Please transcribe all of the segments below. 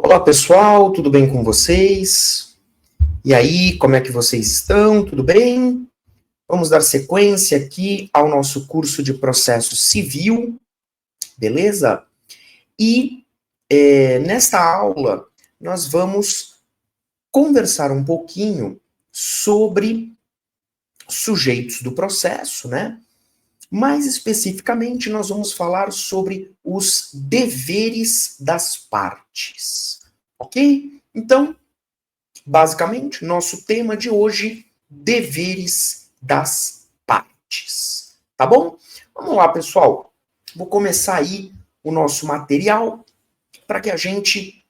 Olá pessoal, tudo bem com vocês? E aí, como é que vocês estão? Tudo bem? Vamos dar sequência aqui ao nosso curso de processo civil, beleza? E nesta aula nós vamos conversar um pouquinho sobre sujeitos do processo, né? Mais especificamente, nós vamos falar sobre os deveres das partes, ok? Então, basicamente, nosso tema de hoje, deveres das partes. Tá bom? Vamos lá, pessoal. Vou começar aí o nosso material para que a gente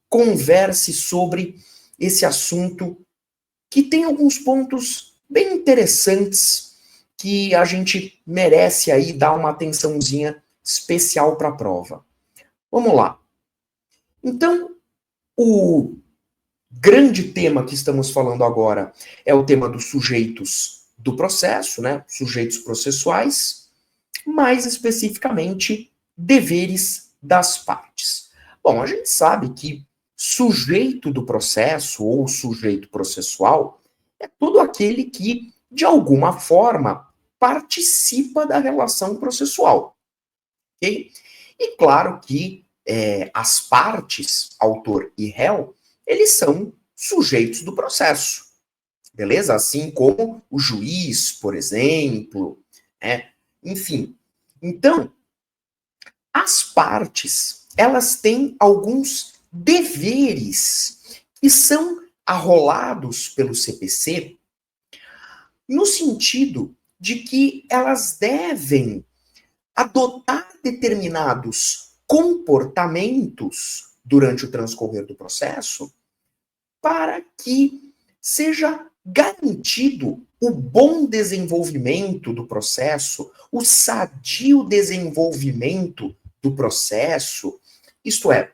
converse sobre esse assunto que tem alguns pontos bem interessantes que a gente merece aí dar uma atençãozinha especial para a prova. Vamos lá. Então, o grande tema que estamos falando agora é o tema dos sujeitos do processo, né? Sujeitos processuais, mais especificamente, deveres das partes. Bom, a gente sabe que sujeito do processo ou sujeito processual é todo aquele que, de alguma forma, participa da relação processual, ok? E claro que as partes, autor e réu, eles são sujeitos do processo, beleza? Assim como o juiz, por exemplo, né? Enfim. Então, as partes, elas têm alguns deveres que são arrolados pelo CPC no sentido de que elas devem adotar determinados comportamentos durante o transcorrer do processo para que seja garantido o bom desenvolvimento do processo, o sadio desenvolvimento do processo. Isto é,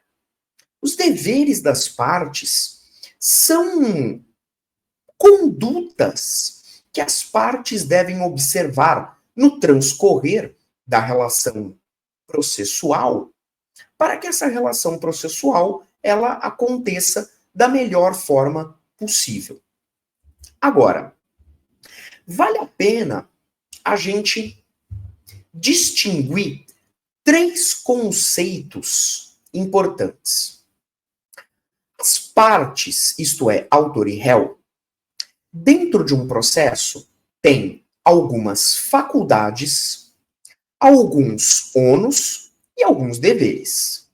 os deveres das partes são condutas que as partes devem observar no transcorrer da relação processual, para que essa relação processual ela aconteça da melhor forma possível. Agora, vale a pena a gente distinguir três conceitos importantes. As partes, isto é, autor e réu, dentro de um processo, tem algumas faculdades, alguns ônus e alguns deveres.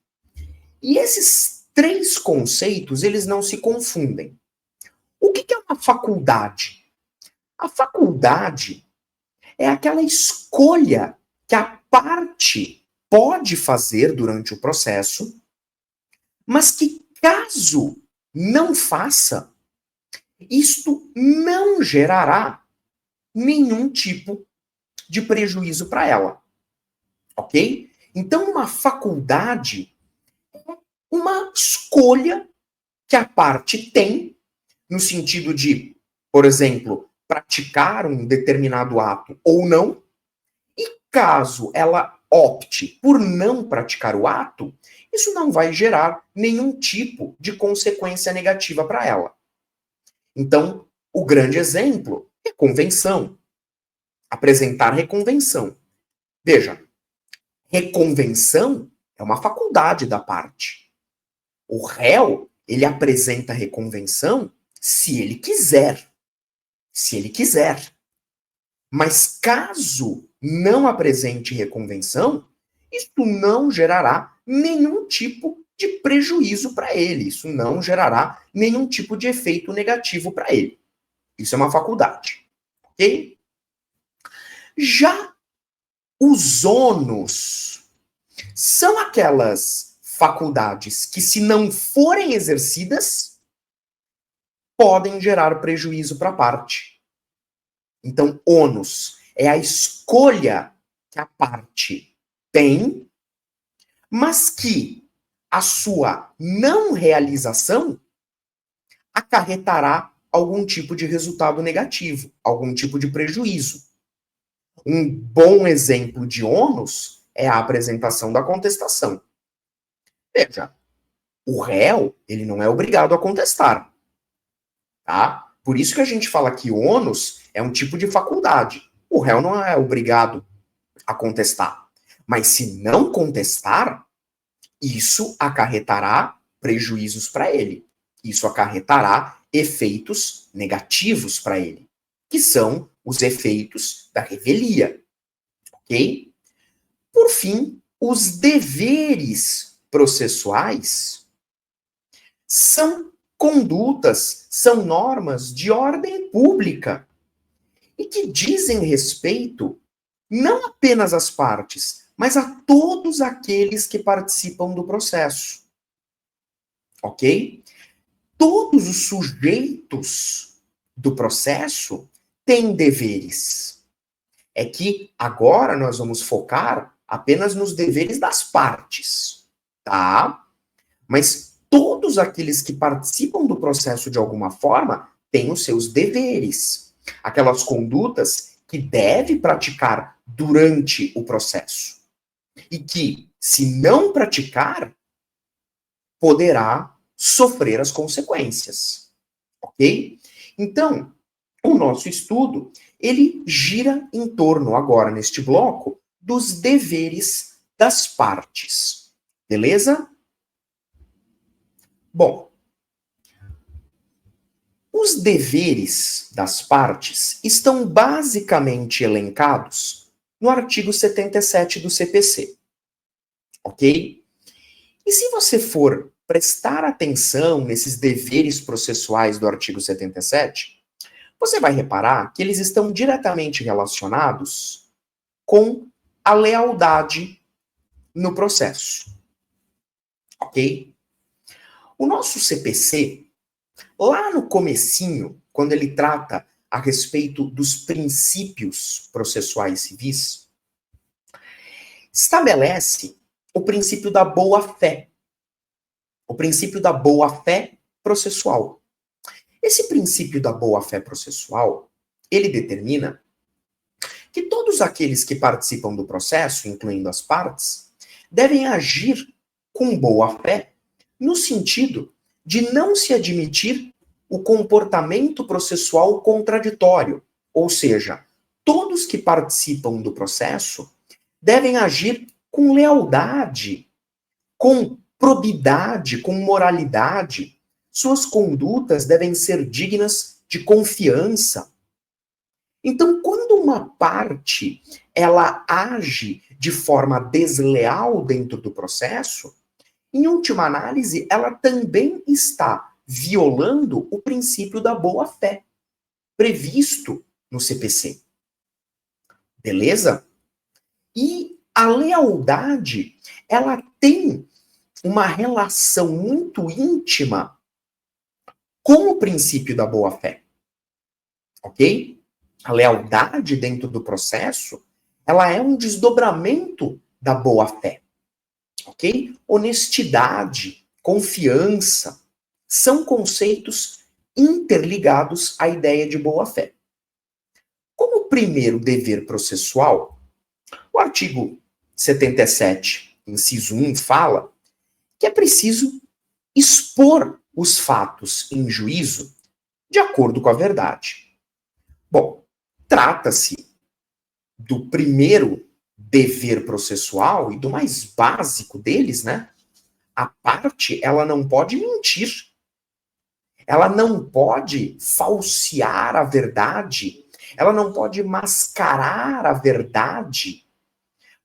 E esses três conceitos, eles não se confundem. O que é uma faculdade? A faculdade é aquela escolha que a parte pode fazer durante o processo, mas que caso não faça, isto não gerará nenhum tipo de prejuízo para ela. Ok? Então, uma faculdade é uma escolha que a parte tem, no sentido de, por exemplo, praticar um determinado ato ou não, e caso ela opte por não praticar o ato, isso não vai gerar nenhum tipo de consequência negativa para ela. Então, o grande exemplo é reconvenção. Apresentar reconvenção. Veja, reconvenção é uma faculdade da parte. O réu, ele apresenta reconvenção se ele quiser. Se ele quiser. Mas caso não apresente reconvenção, isso não gerará nenhum tipo de prejuízo para ele. Isso não gerará nenhum tipo de efeito negativo para ele. Isso é uma faculdade. Ok? Já os ônus são aquelas faculdades que, se não forem exercidas, podem gerar prejuízo para a parte. Então, ônus é a escolha que a parte tem, mas que a sua não realização acarretará algum tipo de resultado negativo, algum tipo de prejuízo. Um bom exemplo de ônus é a apresentação da contestação. Veja, O réu, ele não é obrigado a contestar, tá? Por isso que a gente fala que ônus é um tipo de faculdade. O réu não é obrigado a contestar. Mas se não contestar, isso acarretará prejuízos para ele. Isso acarretará efeitos negativos para ele, que são os efeitos da revelia, ok? Por fim, os deveres processuais são condutas, são normas de ordem pública e que dizem respeito não apenas às partes, mas a todos aqueles que participam do processo. Ok? Todos os sujeitos do processo têm deveres. É que agora nós vamos focar apenas nos deveres das partes, tá? Mas todos aqueles que participam do processo de alguma forma têm os seus deveres. Aquelas condutas que deve praticar durante o processo. E que, se não praticar, poderá sofrer as consequências. Ok? Então, o nosso estudo, ele gira em torno, agora neste bloco, dos deveres das partes. Beleza? Bom, os deveres das partes estão basicamente elencados no artigo 77 do CPC. Ok? E se você for prestar atenção nesses deveres processuais do artigo 77, você vai reparar que eles estão diretamente relacionados com a lealdade no processo. Ok? O nosso CPC, lá no comecinho, quando ele trata a respeito dos princípios processuais civis, estabelece o princípio da boa-fé. O princípio da boa-fé processual. Esse princípio da boa-fé processual, ele determina que todos aqueles que participam do processo, incluindo as partes, devem agir com boa-fé no sentido de não se admitir o comportamento processual contraditório, ou seja, todos que participam do processo devem agir com lealdade, com probidade, com moralidade. Suas condutas devem ser dignas de confiança. Então, quando uma parte ela age de forma desleal dentro do processo, em última análise, ela também está violando o princípio da boa-fé, previsto no CPC. Beleza? E a lealdade, ela tem uma relação muito íntima com o princípio da boa-fé. Ok? A lealdade dentro do processo, ela é um desdobramento da boa-fé. Ok? Honestidade, confiança, são conceitos interligados à ideia de boa-fé. Como primeiro dever processual, o artigo 77, inciso 1, fala que é preciso expor os fatos em juízo de acordo com a verdade. Bom, trata-se do primeiro dever processual e do mais básico deles, né? A parte, ela não pode mentir. Ela não pode falsear a verdade. Ela não pode mascarar a verdade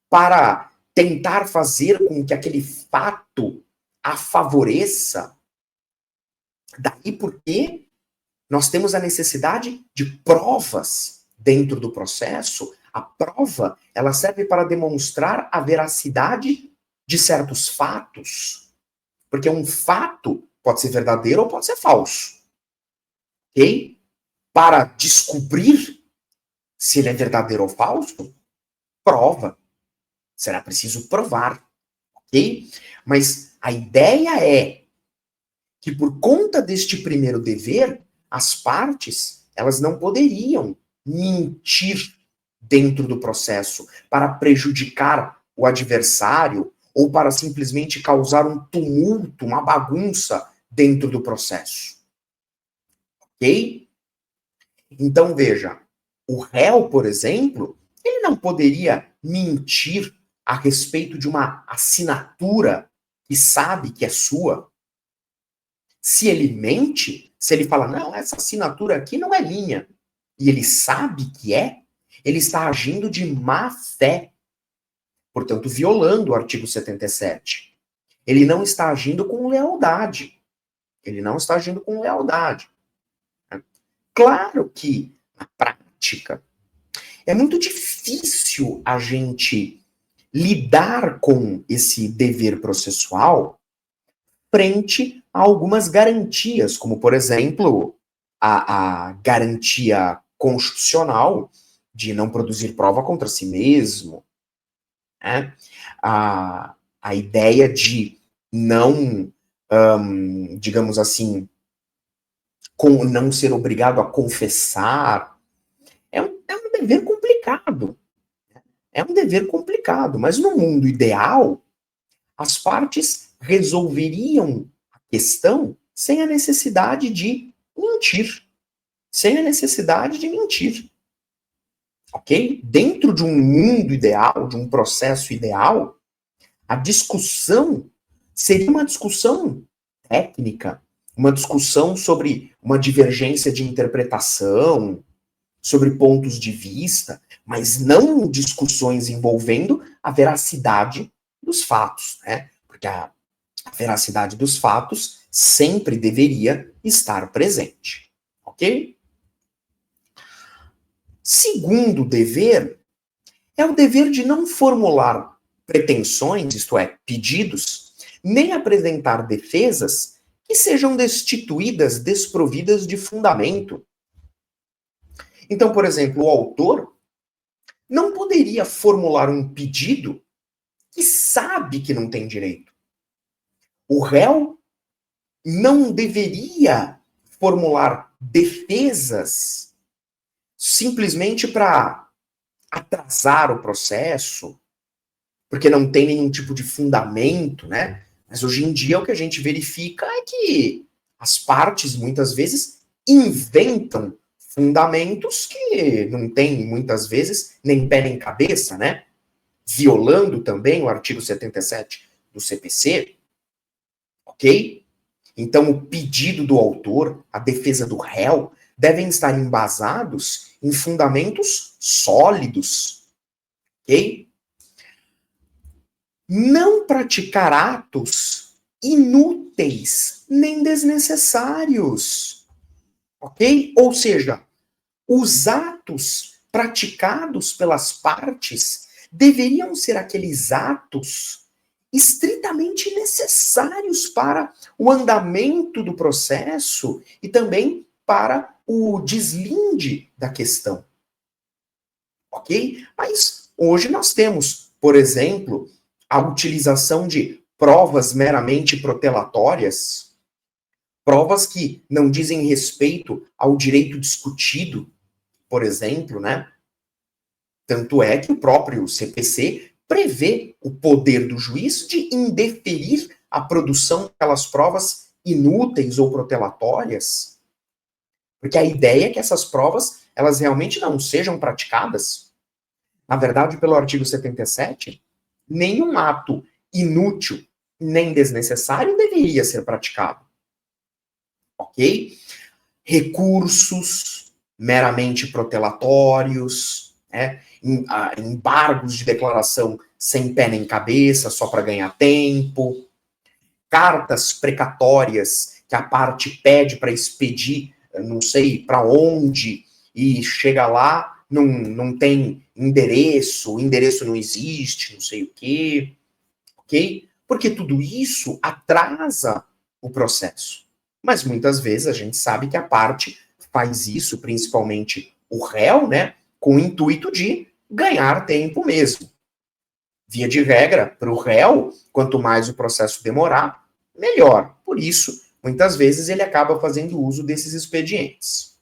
para tentar fazer com que aquele fato a favoreça. Daí porque nós temos a necessidade de provas dentro do processo. A prova, ela serve para demonstrar a veracidade de certos fatos. Porque um fato pode ser verdadeiro ou pode ser falso. Ok? Para descobrir se ele é verdadeiro ou falso, prova. Será preciso provar. Ok? Mas a ideia é que por conta deste primeiro dever, as partes, elas não poderiam mentir dentro do processo para prejudicar o adversário ou para simplesmente causar um tumulto, uma bagunça dentro do processo. Ok? Então, veja, o réu, por exemplo, ele não poderia mentir a respeito de uma assinatura que sabe que é sua. Se ele mente, se ele fala, não, essa assinatura aqui não é minha, e ele sabe que é, ele está agindo de má fé, portanto, violando o artigo 77. Ele não está agindo com lealdade. Ele não está agindo com lealdade. Claro que, na prática, é muito difícil a gente lidar com esse dever processual frente a algumas garantias, como, por exemplo, a garantia constitucional de não produzir prova contra si mesmo, né? A ideia de não, digamos assim, não ser obrigado a confessar, é um dever complicado. É um dever complicado, mas no mundo ideal, as partes resolveriam a questão sem a necessidade de mentir. Sem a necessidade de mentir. Ok? Dentro de um mundo ideal, de um processo ideal, a discussão seria uma discussão técnica, uma discussão sobre uma divergência de interpretação, sobre pontos de vista, mas não discussões envolvendo a veracidade dos fatos, né? Porque a veracidade dos fatos sempre deveria estar presente, ok? Segundo dever é o dever de não formular pretensões, isto é, pedidos, nem apresentar defesas que sejam destituídas, desprovidas de fundamento. Então, por exemplo, o autor não poderia formular um pedido que sabe que não tem direito. O réu não deveria formular defesas simplesmente para atrasar o processo, porque não tem nenhum tipo de fundamento, né? Mas hoje em dia o que a gente verifica é que as partes, muitas vezes, inventam fundamentos que não tem, muitas vezes, nem pé nem cabeça, né? Violando também o artigo 77 do CPC, ok? Então, o pedido do autor, a defesa do réu, devem estar embasados em fundamentos sólidos, ok? Não praticar atos inúteis nem desnecessários, ok? Ou seja, os atos praticados pelas partes deveriam ser aqueles atos estritamente necessários para o andamento do processo e também para o deslinde da questão. Ok? Mas hoje nós temos, por exemplo, a utilização de provas meramente protelatórias, provas que não dizem respeito ao direito discutido, por exemplo, né? Tanto é que o próprio CPC prevê o poder do juiz de indeferir a produção daquelas provas inúteis ou protelatórias, porque a ideia é que essas provas, elas realmente não sejam praticadas. Na verdade, pelo artigo 77, nenhum ato inútil nem desnecessário deveria ser praticado. Ok? Recursos meramente protelatórios, né? Embargos de declaração sem pé nem cabeça, só para ganhar tempo, cartas precatórias que a parte pede para expedir, não sei para onde, e chega lá, não tem endereço, o endereço não existe, não sei o quê, ok? Porque tudo isso atrasa o processo. Mas muitas vezes a gente sabe que a parte faz isso, principalmente o réu, né, com o intuito de ganhar tempo mesmo. Via de regra, para o réu, quanto mais o processo demorar, melhor. Por isso, muitas vezes ele acaba fazendo uso desses expedientes.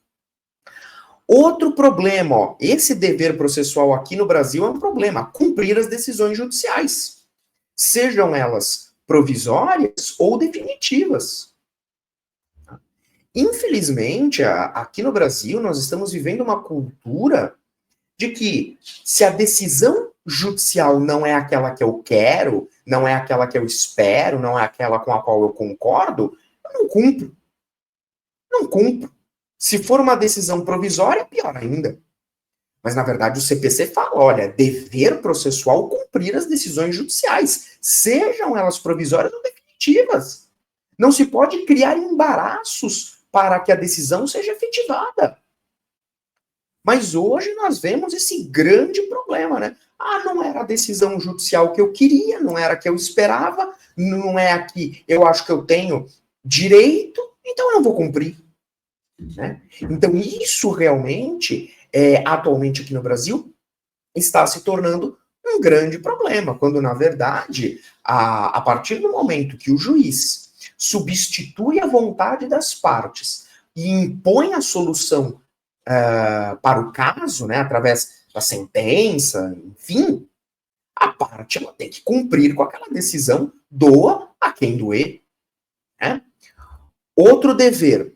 Outro problema, ó, esse dever processual aqui no Brasil é um problema, cumprir as decisões judiciais. sejam elas provisórias ou definitivas. Infelizmente, aqui no Brasil, nós estamos vivendo uma cultura de que se a decisão judicial não é aquela que eu quero, não é aquela que eu espero, não é aquela com a qual eu concordo, eu não cumpro. Não cumpro. Se for uma decisão provisória, pior ainda. Mas, na verdade, o CPC fala, olha, dever processual cumprir as decisões judiciais, sejam elas provisórias ou definitivas. Não se pode criar embaraços para que a decisão seja efetivada. Mas hoje nós vemos esse grande problema, né? Ah, não era a decisão judicial que eu queria, não era a que eu esperava, não é a que eu acho que eu tenho direito, então eu não vou cumprir. Né? Então isso realmente, atualmente aqui no Brasil, está se tornando um grande problema, quando na verdade, a partir do momento que o juiz substitui a vontade das partes e impõe a solução para o caso, né, através da sentença, enfim, a parte ela tem que cumprir com aquela decisão, doa a quem doer. Né? Outro dever,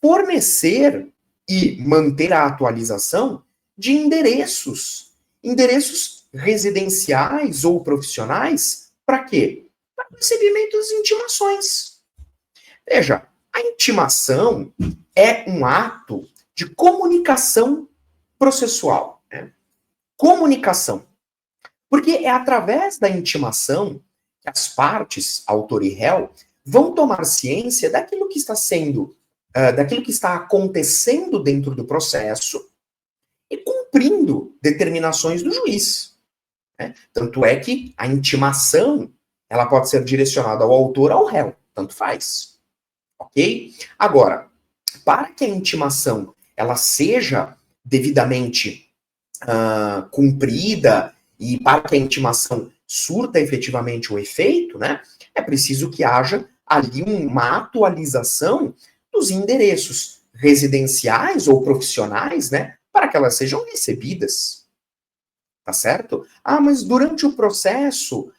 fornecer e manter a atualização de endereços. Endereços residenciais ou profissionais, para quê? Para recebimento das intimações. Veja, a intimação é um ato de comunicação processual. Né? Comunicação. Porque é através da intimação que as partes, autor e réu, vão tomar ciência daquilo que está sendo, daquilo que está acontecendo dentro do processo e cumprindo determinações do juiz. Né? Tanto é que a intimação, ela pode ser direcionada ao autor ou ao réu, tanto faz. Ok? Agora, para que a intimação ela seja devidamente cumprida e para que a intimação surta efetivamente o efeito, né, é preciso que haja ali uma atualização dos endereços residenciais ou profissionais, né, para que elas sejam recebidas. Tá certo? Ah, mas durante o processo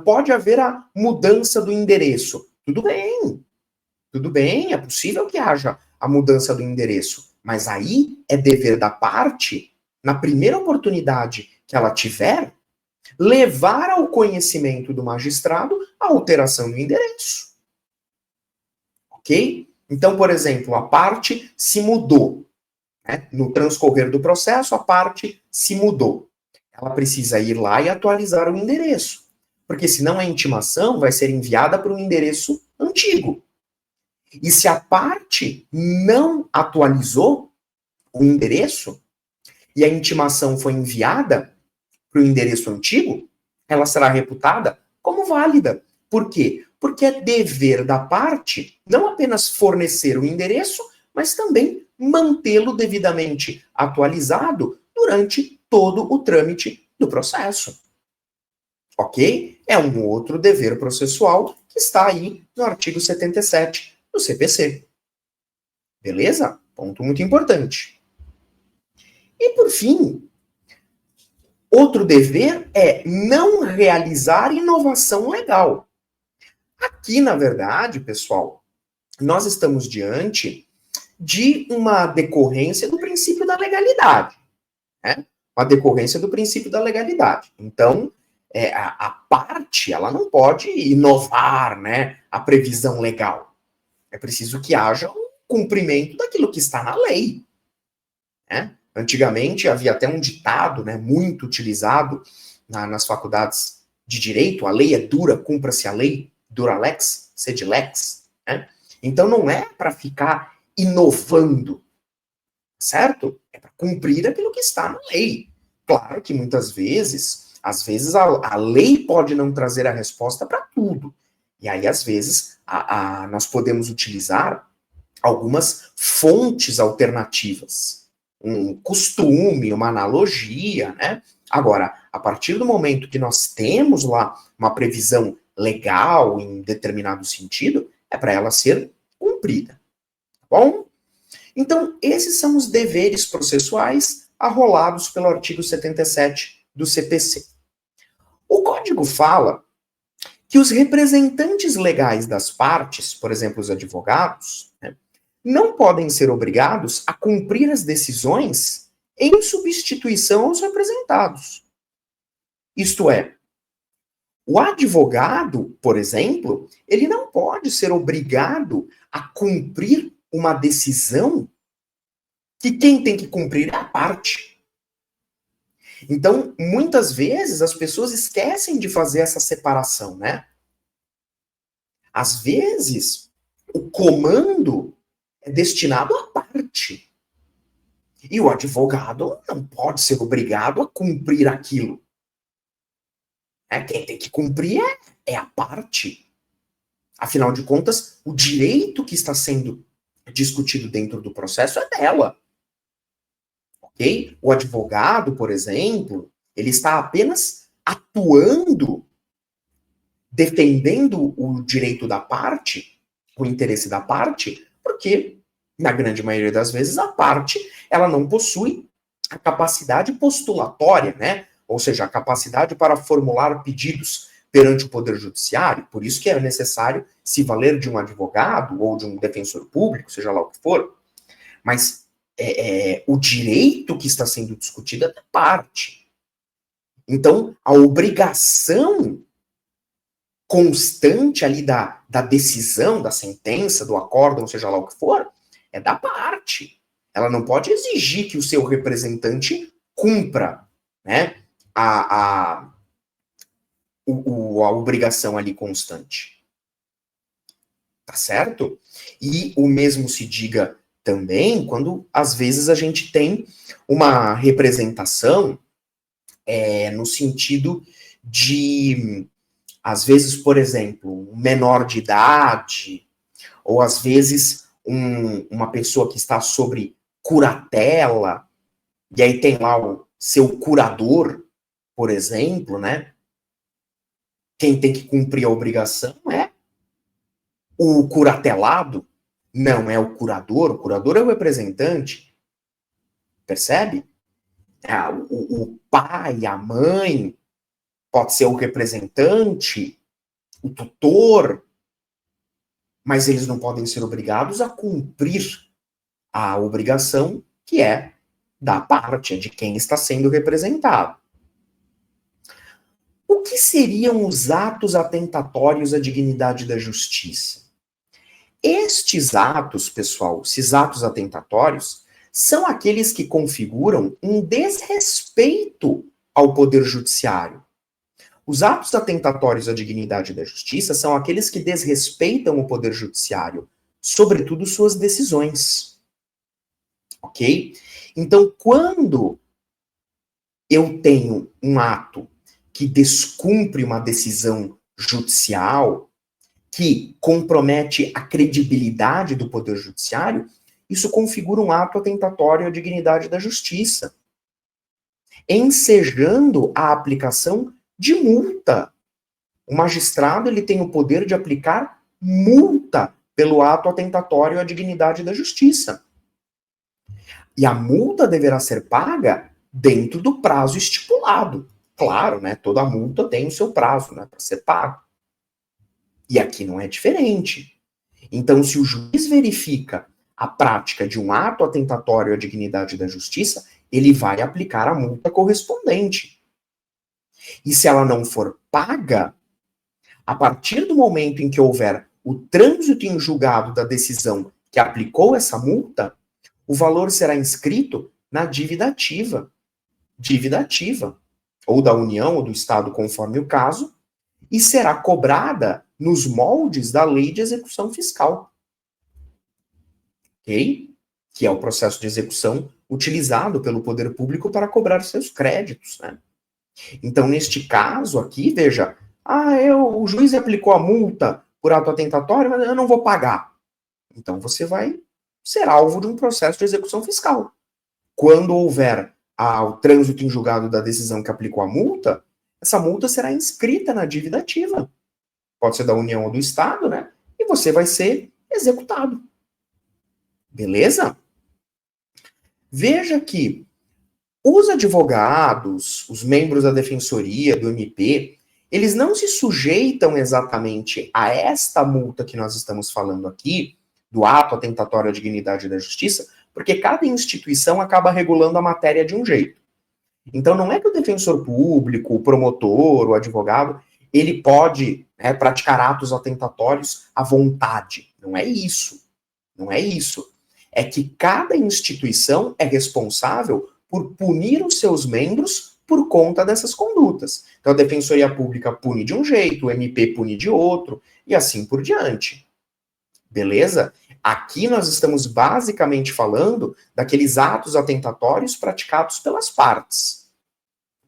pode haver a mudança do endereço. Tudo bem, é possível que haja a mudança do endereço, mas aí é dever da parte, na primeira oportunidade que ela tiver, levar ao conhecimento do magistrado a alteração do endereço. Ok? Então, por exemplo, a parte se mudou. Né? No transcorrer do processo, a parte se mudou. Ela precisa ir lá e atualizar o endereço, porque senão a intimação vai ser enviada para um endereço antigo. E se a parte não atualizou o endereço e a intimação foi enviada para o endereço antigo, ela será reputada como válida. Por quê? Porque é dever da parte não apenas fornecer o endereço, mas também mantê-lo devidamente atualizado durante todo o trâmite do processo. Ok? É um outro dever processual que está aí no artigo 77 do CPC. Beleza? Ponto muito importante. E, por fim, outro dever é não realizar inovação legal. Aqui, na verdade, pessoal, nós estamos diante de uma decorrência do princípio da legalidade. Né? Uma decorrência do princípio da legalidade. Então, a parte, ela não pode inovar, né, a previsão legal. É preciso que haja um cumprimento daquilo que está na lei. Né? Antigamente havia até um ditado, né, muito utilizado nas faculdades de direito: a lei é dura, cumpra-se a lei, dura lex, sed lex. Né? Então não é para ficar inovando, certo? É para cumprir aquilo que está na lei. Claro que muitas vezes, às vezes a lei pode não trazer a resposta para tudo. E aí, às vezes, nós podemos utilizar algumas fontes alternativas. Um costume, uma analogia, né? Agora, a partir do momento que nós temos lá uma previsão legal em determinado sentido, é para ela ser cumprida. Tá bom? Então, esses são os deveres processuais arrolados pelo artigo 77 do CPC. O código fala que os representantes legais das partes, por exemplo, os advogados, né, não podem ser obrigados a cumprir as decisões em substituição aos representados. Isto é, o advogado, por exemplo, ele não pode ser obrigado a cumprir uma decisão que quem tem que cumprir é a parte. Então, muitas vezes, as pessoas esquecem de fazer essa separação, né? Às vezes, o comando é destinado à parte. E o advogado não pode ser obrigado a cumprir aquilo. Quem tem que cumprir é a parte. Afinal de contas, o direito que está sendo discutido dentro do processo é dela. Ok? O advogado, por exemplo, ele está apenas atuando, defendendo o direito da parte, o interesse da parte, porque, na grande maioria das vezes, a parte ela não possui a capacidade postulatória, né? Ou seja, a capacidade para formular pedidos perante o Poder Judiciário. Por isso que é necessário se valer de um advogado ou de um defensor público, seja lá o que for. Mas o direito que está sendo discutido é da parte. Então, a obrigação constante ali da decisão, da sentença, do acórdão, seja lá o que for, é da parte. Ela não pode exigir que o seu representante cumpra, né, a obrigação ali constante. Tá certo? E o mesmo se diga também quando, às vezes, a gente tem uma representação no sentido de, às vezes, por exemplo, um menor de idade, ou às vezes uma pessoa que está sobre curatela, e aí tem lá o seu curador, por exemplo, né? Quem tem que cumprir a obrigação é o curatelado, não é o curador é o representante, percebe? O pai, a mãe, pode ser o representante, o tutor, mas eles não podem ser obrigados a cumprir a obrigação que é da parte, de quem está sendo representado. O que seriam os atos atentatórios à dignidade da justiça? Estes atos, pessoal, esses atos atentatórios, são aqueles que configuram um desrespeito ao poder judiciário. Os atos atentatórios à dignidade da justiça são aqueles que desrespeitam o poder judiciário, sobretudo suas decisões. Ok? Então, quando eu tenho um ato que descumpre uma decisão judicial, que compromete a credibilidade do Poder Judiciário, isso configura um ato atentatório à dignidade da justiça, ensejando a aplicação de multa. O magistrado ele tem o poder de aplicar multa pelo ato atentatório à dignidade da justiça. E a multa deverá ser paga dentro do prazo estipulado. Claro, né? Toda multa tem o seu prazo, né, para ser pago. E aqui não é diferente. Então, se o juiz verifica a prática de um ato atentatório à dignidade da justiça, ele vai aplicar a multa correspondente. E se ela não for paga, a partir do momento em que houver o trânsito em julgado da decisão que aplicou essa multa, o valor será inscrito na dívida ativa. Dívida ativa. Ou da União ou do Estado, conforme o caso, e será cobrada nos moldes da Lei de Execução Fiscal. Ok? Que é o processo de execução utilizado pelo poder público para cobrar seus créditos, né? Então, neste caso aqui, veja, o juiz aplicou a multa por ato atentatório, mas eu não vou pagar. Então, você vai ser alvo de um processo de execução fiscal. Quando houver o trânsito em julgado da decisão que aplicou a multa, essa multa será inscrita na dívida ativa. Pode ser da União ou do Estado, né? E você vai ser executado. Beleza? Veja que os advogados, os membros da defensoria, do MP, eles não se sujeitam exatamente a esta multa que nós estamos falando aqui, do ato atentatório à dignidade da justiça, porque cada instituição acaba regulando a matéria de um jeito. Então, não é que o defensor público, o promotor, o advogado, ele pode, né, praticar atos atentatórios à vontade. Não é isso. Não é isso. É que cada instituição é responsável por punir os seus membros por conta dessas condutas. Então, a Defensoria Pública pune de um jeito, o MP pune de outro, e assim por diante. Beleza? Aqui nós estamos basicamente falando daqueles atos atentatórios praticados pelas partes.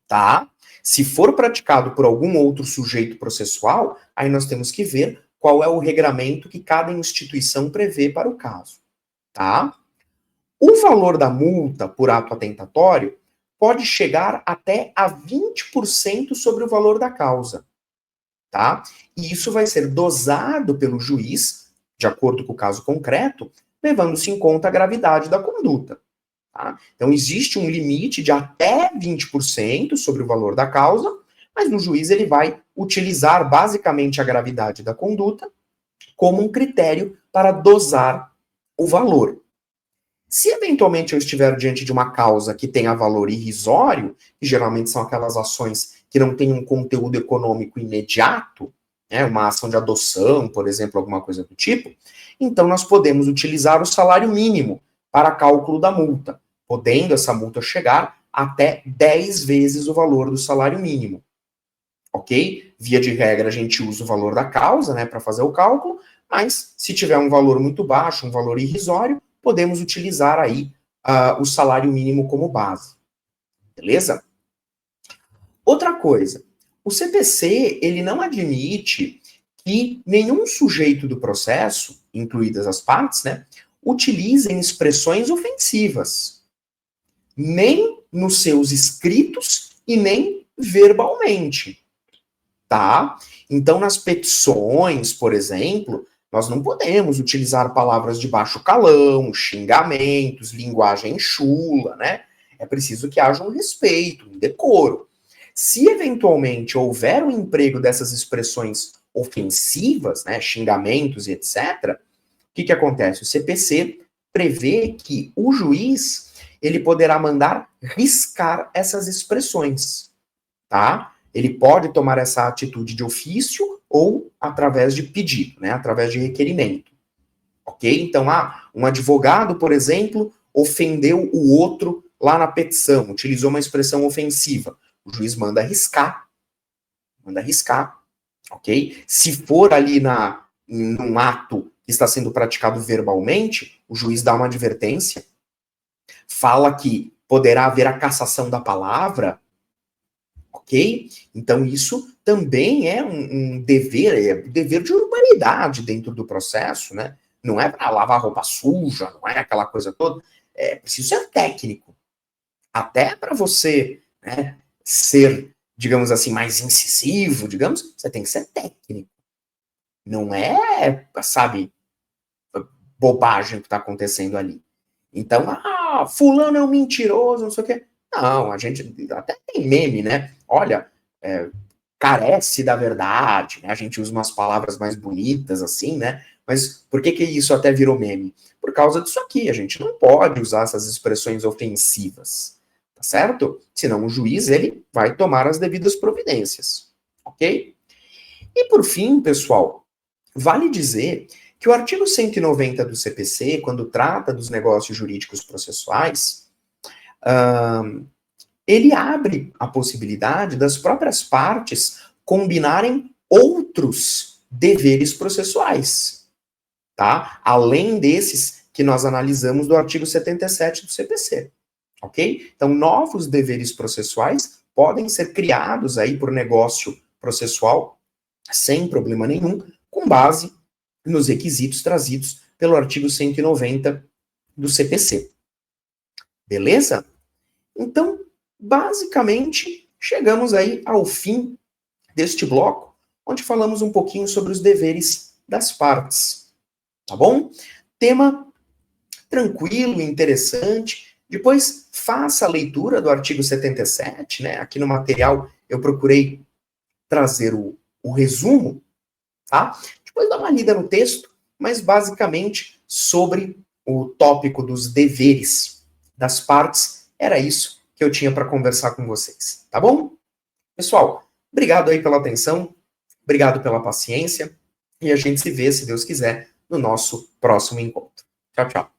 Tá? Se for praticado por algum outro sujeito processual, aí nós temos que ver qual é o regramento que cada instituição prevê para o caso. Tá? O valor da multa por ato atentatório pode chegar até a 20% sobre o valor da causa. Tá? E isso vai ser dosado pelo juiz, de acordo com o caso concreto, levando-se em conta a gravidade da conduta. Tá? Então, existe um limite de até 20% sobre o valor da causa, mas o juiz ele vai utilizar basicamente a gravidade da conduta como um critério para dosar o valor. Se eventualmente eu estiver diante de uma causa que tenha valor irrisório, que geralmente são aquelas ações que não têm um conteúdo econômico imediato, né, uma ação de adoção, por exemplo, alguma coisa do tipo, então nós podemos utilizar o salário mínimo para cálculo da multa, podendo essa multa chegar até 10 vezes o valor do salário mínimo. Ok? Via de regra, a gente usa o valor da causa, né, para fazer o cálculo, mas se tiver um valor muito baixo, um valor irrisório, podemos utilizar aí o salário mínimo como base. Beleza? Outra coisa, o CPC, ele não admite que nenhum sujeito do processo, incluídas as partes, né, utilizem expressões ofensivas, nem nos seus escritos e nem verbalmente, tá? Então, nas petições, por exemplo, nós não podemos utilizar palavras de baixo calão, xingamentos, linguagem chula, né? É preciso que haja um respeito, um decoro. Se eventualmente houver um emprego dessas expressões ofensivas, né, xingamentos e etc., o que acontece? O CPC prevê que o juiz ele poderá mandar riscar essas expressões, tá? Ele pode tomar essa atitude de ofício ou através de pedido, né, através de requerimento, ok? Então, um advogado, por exemplo, ofendeu o outro lá na petição, utilizou uma expressão ofensiva, o juiz manda riscar, ok? Se for ali num ato que está sendo praticado verbalmente, o juiz dá uma advertência, fala que poderá haver a cassação da palavra, ok? Então isso também é um dever de urbanidade dentro do processo, né? Não é para lavar roupa suja, não é aquela coisa toda. É preciso ser técnico. Até para você, né, ser, digamos assim, mais incisivo, digamos, você tem que ser técnico. Não é, sabe, bobagem que está acontecendo ali. Então, fulano é um mentiroso, não sei o quê. Não, a gente até tem meme, né? Olha, carece da verdade, né? A gente usa umas palavras mais bonitas, assim, né? Mas por que isso até virou meme? Por causa disso aqui, a gente não pode usar essas expressões ofensivas, tá certo? Senão o juiz, ele vai tomar as devidas providências, ok? E por fim, pessoal, vale dizer que o artigo 190 do CPC, quando trata dos negócios jurídicos processuais, ele abre a possibilidade das próprias partes combinarem outros deveres processuais, tá? Além desses que nós analisamos do artigo 77 do CPC, ok? Então, novos deveres processuais podem ser criados aí por negócio processual sem problema nenhum, com base nos requisitos trazidos pelo artigo 190 do CPC. Beleza? Então, basicamente, chegamos aí ao fim deste bloco, onde falamos um pouquinho sobre os deveres das partes. Tá bom? Tema tranquilo, interessante. Depois, faça a leitura do artigo 77, né? Aqui no material eu procurei trazer o resumo, tá? Depois dá uma lida no texto, mas basicamente sobre o tópico dos deveres das partes, era isso que eu tinha para conversar com vocês, tá bom? Pessoal, obrigado aí pela atenção, obrigado pela paciência, e a gente se vê, se Deus quiser, no nosso próximo encontro. Tchau, tchau.